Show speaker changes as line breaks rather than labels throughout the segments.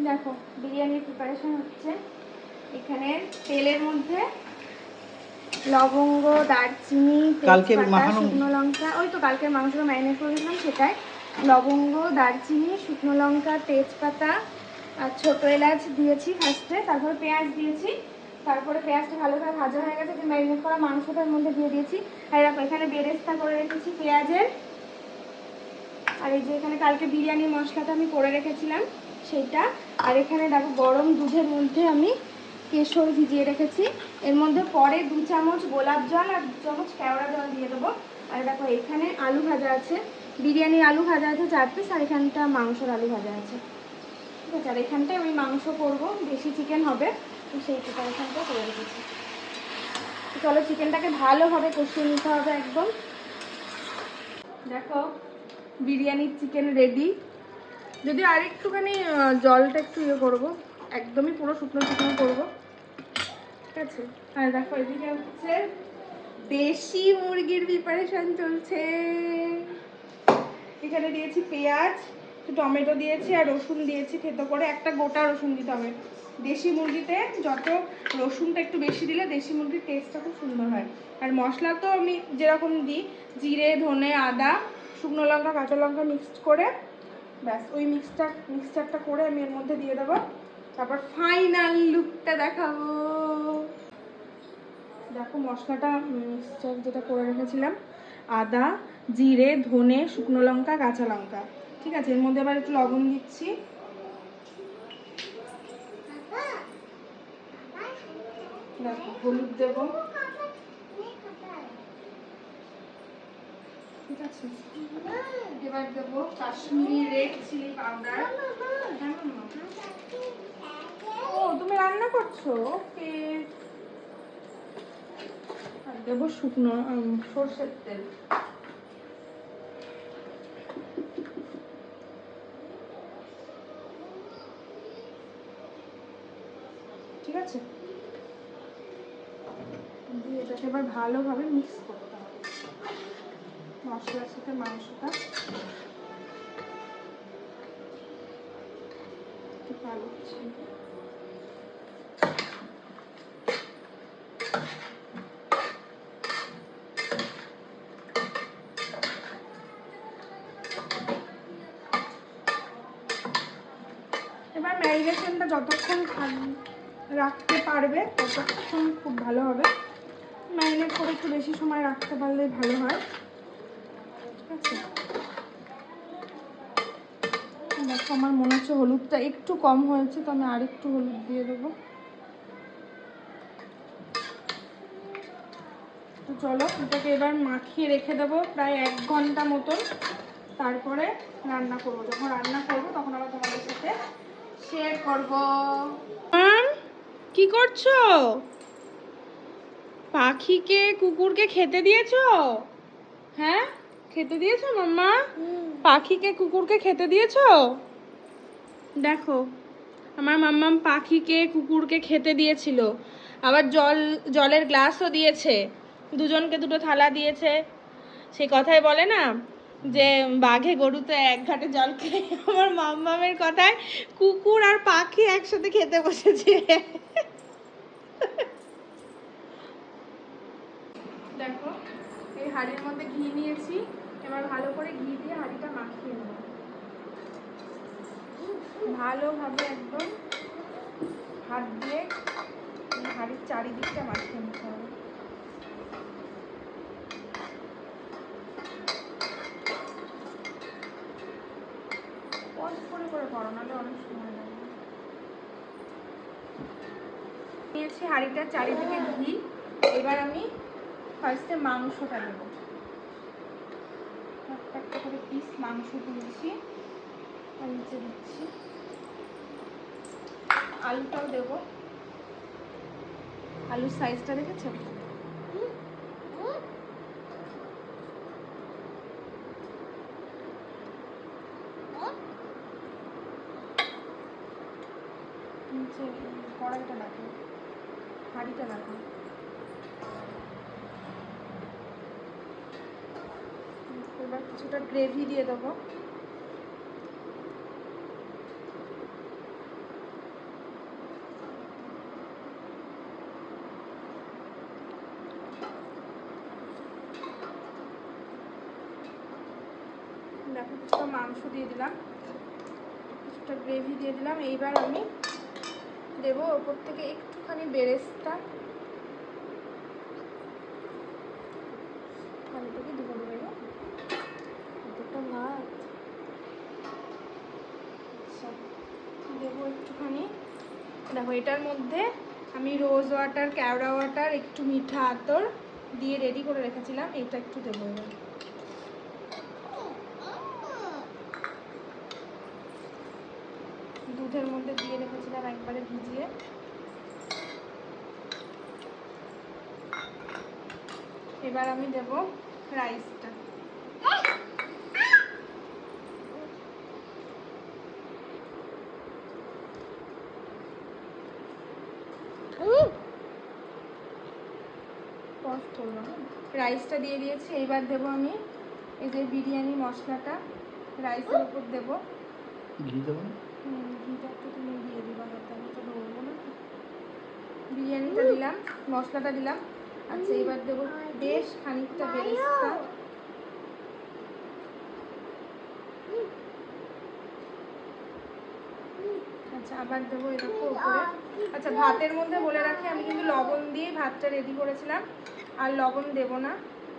দেখো বিরিয়ানির প্রিপারেশন হচ্ছে। এখানে তেলের মধ্যে লবঙ্গ, দারচিনি, তেজপাতা, শুকনো লঙ্কা, ওই তো কালকের মাংসটা ম্যারিনেট করে দিলাম সেটাই। লবঙ্গ, দারচিনি, শুকনো লঙ্কা, তেজপাতা আর ছোটো এলাচ দিয়েছি ফার্স্টে, তারপরে পেঁয়াজ দিয়েছি। তারপরে পেঁয়াজটা ভালো করে ভাজা হয়ে গেছে, যে ম্যারিনেট করা মাংসটার মধ্যে দিয়ে দিয়েছি। আর দেখো এখানে বেরেস্তা করে রেখেছি পেঁয়াজের। আর এই যে এখানে কালকে বিরিয়ানি মশলাটা আমি করে রেখেছিলাম সেটা। আর এখানে দেখো গরম দুধের মধ্যে আমি কেশর ভিজিয়ে রেখেছি। এর মধ্যে পরে 2 চামচ গোলাপ জল আর 2 চামচ কেওড়া জল দিয়ে দেবো। আর দেখো এখানে আলু ভাজা আছে, বিরিয়ানির আলু ভাজা আছে 4 পিস, আর এখানটা মাংসর আলু ভাজা আছে। ঠিক আছে, আর এখানটায় আমি মাংস করবো, বেশি চিকেন হবে, তো সেই প্রিপারেশনটা করে রেখেছি। চলো চিকেনটাকে ভালোভাবে কষিয়ে নিতে হবে একদম। দেখো বিরিয়ানির চিকেন রেডি। যদি আর একটুখানি জলটা একটু ইয়ে করবো, একদমই পুরো শুকনো শুকনো করবো। ঠিক আছে, আর দেখো এদিকে হচ্ছে দেশি মুরগির প্রিপারেশন চলছে। এখানে দিয়েছি পেঁয়াজ, টমেটো দিয়েছি আর রসুন দিয়েছি থেতো করে, একটা গোটা রসুন দিতে হবে। দেশি মুরগিতে যত রসুনটা একটু বেশি দিলে দেশি মুরগির টেস্টটা খুব সুন্দর হয়। আর মশলা তো আমি যেরকম দিই, জিরে, ধনে, আদা, শুকনো লঙ্কা, কাঁচা লঙ্কা মিক্সড করে, ব্যাস ওই মিক্সচারটা করে আমি এর মধ্যে দিয়ে দেবো। তারপর ফাইনাল লুকটা দেখাবো। দেখো মশলাটা মিক্সচার যেটা করে রেখেছিলাম, আদা, জিরে, ধনে, শুকনো লঙ্কা, কাঁচা লঙ্কা। ঠিক আছে, এর মধ্যে আবার একটু লবণ দিচ্ছি। দেখো হলুদ দেবো। ঠিক আছে, এবার দেবো কাশ্মীরি রেড চিলি পাউডার। ও তুমি রান্না করছো? ওকে। আর দেবো শুকনো সর্ষের তেল। ঠিক আছে, দিয়ে এটাকে এবার ভালোভাবে মিক্স করতে হবে মশলার সাথে মাংসটা। ভালো এবার ম্যারিনেশনটা যতক্ষণ রাখতে পারবে ততক্ষণ খুব ভালো হবে। ম্যারিনেট করে একটু বেশি সময় রাখতে পারলে ভালো হয়। ঠিক আছে, দেখো আমার মনে হচ্ছে হলুদটা একটু কম হয়েছে, তো আমি আর একটু হলুদ দিয়ে দেবো। তো চলো এটাকে এবার মাখিয়ে রেখে দেবো প্রায় 1 ঘন্টা মতন। তারপরে রান্না করবো, যখন রান্না করবো তখন আবার তোমাদের সাথে শেয়ার করবো। কি করছো? পাখিকে কুকুরকে খেতে দিয়েছো? হ্যাঁ খেতে দিয়েছো মাম্মা? পাখিকে কুকুরকে খেতে দিয়েছো? দেখো আমার মাম্মাম পাখিকে কুকুরকে খেতে দিয়েছিল, আবার জলের গ্লাসও দিয়েছে, দুজনকে দুটো থালা দিয়েছে। সে কথাই বলে না যে বাঘে গরুতে এক ঘাটে জল খেয়ে, আমার মাম্মামের কথায় কুকুর আর পাখি একসাথে খেতে বসেছে। দেখো এই হাঁড়ির মধ্যে ঘি নিয়েছি, এবার ভালো করে ঘি দিয়ে হাঁড়িটা মাখিয়ে নেব ভালোভাবে, একদম হাত দিয়ে হাঁড়ির চারিদিকটা মাখিয়ে নিতে হবে। করে করো, নাহলে অনেক সময় লাগবে। নিয়েছি হাঁড়িটার চারিদিকে ঘি। এবার আমি ফার্স্টে মাংসটা দেবো, একটা করে পিস মাংস তুলছি আর নিচে দিচ্ছি। আলুটাও দেবো, আলুর সাইজটা দেখেছো? নিচে কড়াইটা দেখো, হাঁড়িটা দেখো। এবার কিছুটা গ্রেভি দিয়ে দেবো। মাংস দিয়ে দিলাম, কিছুটা গ্রেভি দিয়ে দিলাম। এইবার আমি দেবো ওপর থেকে একটুখানি বেরেস্তা, ভালো থেকে দেবো দেবো এতটা ভাত। আচ্ছা দেবো একটুখানি, দেখো এটার মধ্যে আমি রোজ ওয়াটার, কেওড়া ওয়াটার, একটু মিঠা আতর দিয়ে রেডি করে রেখেছিলাম, এটা একটু দেবো। এবার দুধের মধ্যে দিয়ে রেখেছিলাম একবারে ভিজিয়ে। এবার আমি দেব রাইসটা। রাইসটা দিয়ে দিয়েছি। এইবার দেব আমি এই যে বিরিয়ানি মশলাটা রাইসের উপর দেবো।
ঘি দেবো,
ঘিটা একটু তুমি দিয়ে দিবা, হাতে আমি তো দেবো না। বিরিয়ানিটা দিলাম, মশলাটা দিলাম। আচ্ছা এবার দেবো বেশ খানিকটা বেরেস্তা। আচ্ছা আবার দেবো এরকম উপরে। আচ্ছা ভাতের মধ্যে বলে রাখি, আমি কিন্তু লবণ দিয়ে ভাতটা রেডি করেছিলাম, আর লবণ দেব না।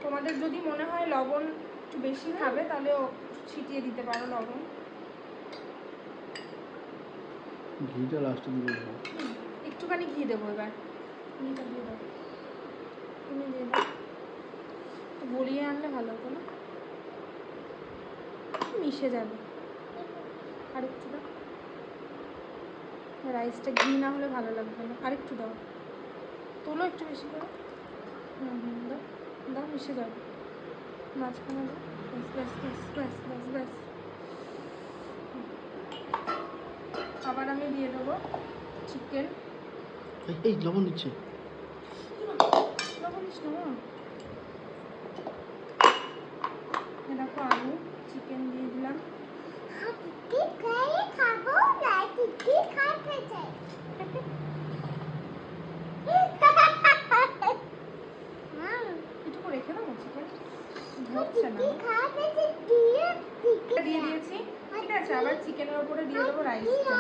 তোমাদের যদি মনে হয় লবণ একটু বেশি খাবে তাহলে ছিটিয়ে দিতে পারো লবণ।
ঘিটা লাস্টে দিয়ে দেবো,
একটুখানি ঘি দেবো। এবার ঘিটা দিয়ে দাও, তুমি দিয়ে দাও, গলিয়ে আনলে ভালো হতো না, মিশে যাবে। আর একটু দাও, রাইসটা ঘি না হলে ভালো লাগবে না। আরেকটু দাও, তোলো একটু বেশি করে। দাও দাও, মিশে যাবে মাঝখানে দাও। ব্যাস ব্যাস ব্যাস ব্যাস ব্যাস ব্যাস। আবার আমি দিয়ে দেবো চিকেন।
এই লবণ দিচ্ছে,
লবণ দিস না। দেখো আলু চিকেন দিয়ে দিলাম। এটুকু রেখে দেবো, চিকেন ধরছে না। দিয়ে দিয়েছি, ঠিক আছে। আবার চিকেনের ওপরে দিয়ে দেবো রাইসটা।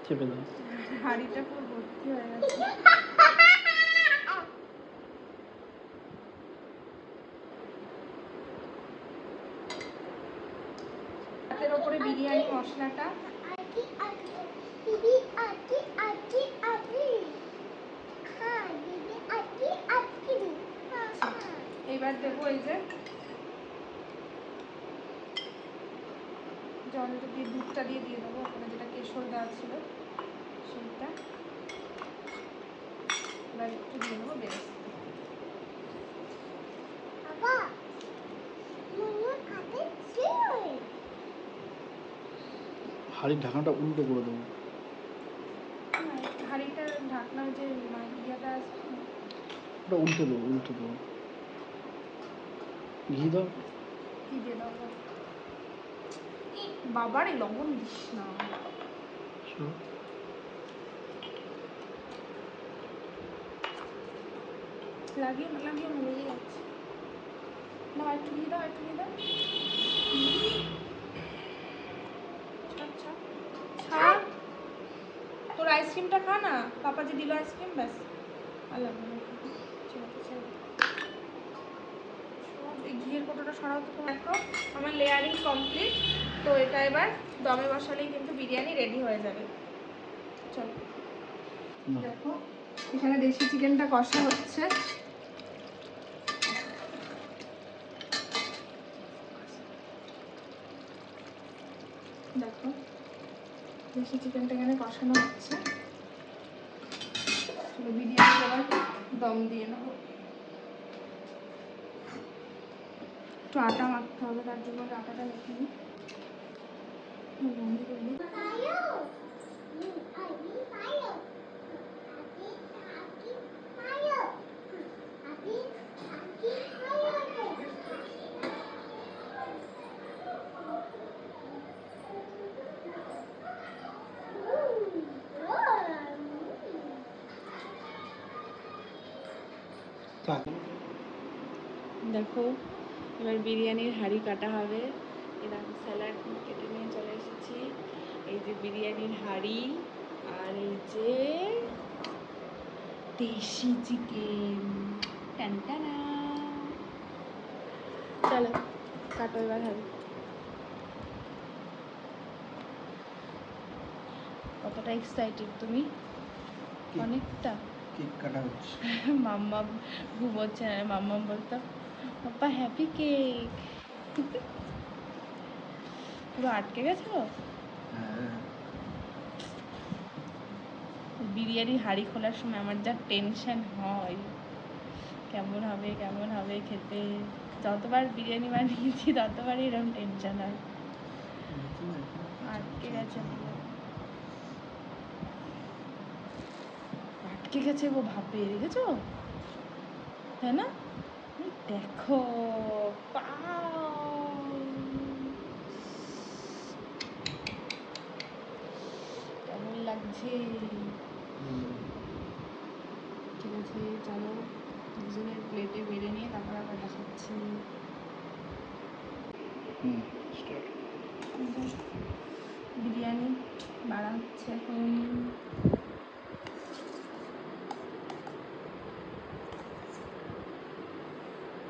চেপে দাও।
হাঁড়িটা পুরো ভর্তি হয়ে গেছে। হাতের ওপরে বিরিয়ানি মশলাটা। এবার দেবো এই যে জলটা দিয়ে, দুধটা দিয়ে দেবো ওখানে, যেটা কেশর দেওয়া ছিল সেইটা। এবার একটু দিয়ে দেবো বেরেস্তা।
হাঁড়ির ঢাকনাটা উল্টো করে দেবো,
হাঁড়িটার ঢাকনার যে ইয়েটা আছে
ওটা উল্টে দেবো, উল্টে দেবো। ঘি দাও,
কি দিয়ে দাও বাবার, এই লবণ দিস না। লাগিয়ে না লাগিয়ে না, লেগে যাচ্ছে। না একটু দিয়ে দাও, একটু দিয়ে দাও। ছাড়, তোর আইসক্রিমটা খা না, পাপা যে দিল আইসক্রিম, ব্যাস আর লাগবে না। এই ঘিয়ের কতটা সরাও তো। দেখো আমার লেয়ারিং কমপ্লিট। তো এটা এবার দমে বসালেই কিন্তু বিরিয়ানি রেডি হয়ে যাবে। চলো দেখো এখানে দেশি চিকেনটা কষা হচ্ছে। দেখো দেশি চিকেনটা এখানে কষানো হচ্ছে। বিরিয়ানি আবার দম দিয়ে নেবো। একটু আটা মাখতে হবে, তার জন্য আটাটা মেখে নিই। বন্ধ করে দিই। দেখো এবার বিরিয়ানির হাঁড়ি কাটা হবে। এরকম স্যালাড কেটে নিয়ে চলে এসেছি। এই যে বিরিয়ানির হাঁড়ি, আর এই যে দেশি চিকেন। টানটানা। চলো কাটো এবার হাঁড়ি। কতটা এক্সাইটেড তুমি? অনেকটা।
কেক কাটা হচ্ছে।
মাম্মা ঘুমোচ্ছে না, মাম্মা বলতো পাপা হ্যাপি কেক। পুরো আটকে গেছে গো।
হ্যাঁ
বিরিয়ানি হাঁড়ি খোলার সময় আমার যা টেনশন হয়, কেমন হবে কেমন হবে খেতে। যতবার বিরিয়ানি বানিয়েছি ততবারই এরকম টেনশন হয়। আটকে গেছে পুরো, আটকে গেছে গো ভাবে, দেখেছো তাই না? এই দেখো কেমন লাগছে। ঠিক আছে চলো দুজনের প্লেটে বেড়ে নিয়ে তারপর আবার দেখাচ্ছি। বিরিয়ানি বাড়া হচ্ছে এখন।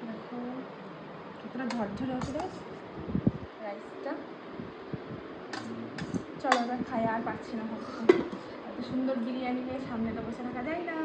দেখো কতটা ঝরঝরে হচ্ছে রাইসটা। চলো এবার খাই, আর পাচ্ছি না ভাবতে। এত সুন্দর বিরিয়ানি নিয়ে সামনে তো বসে থাকা যায় না।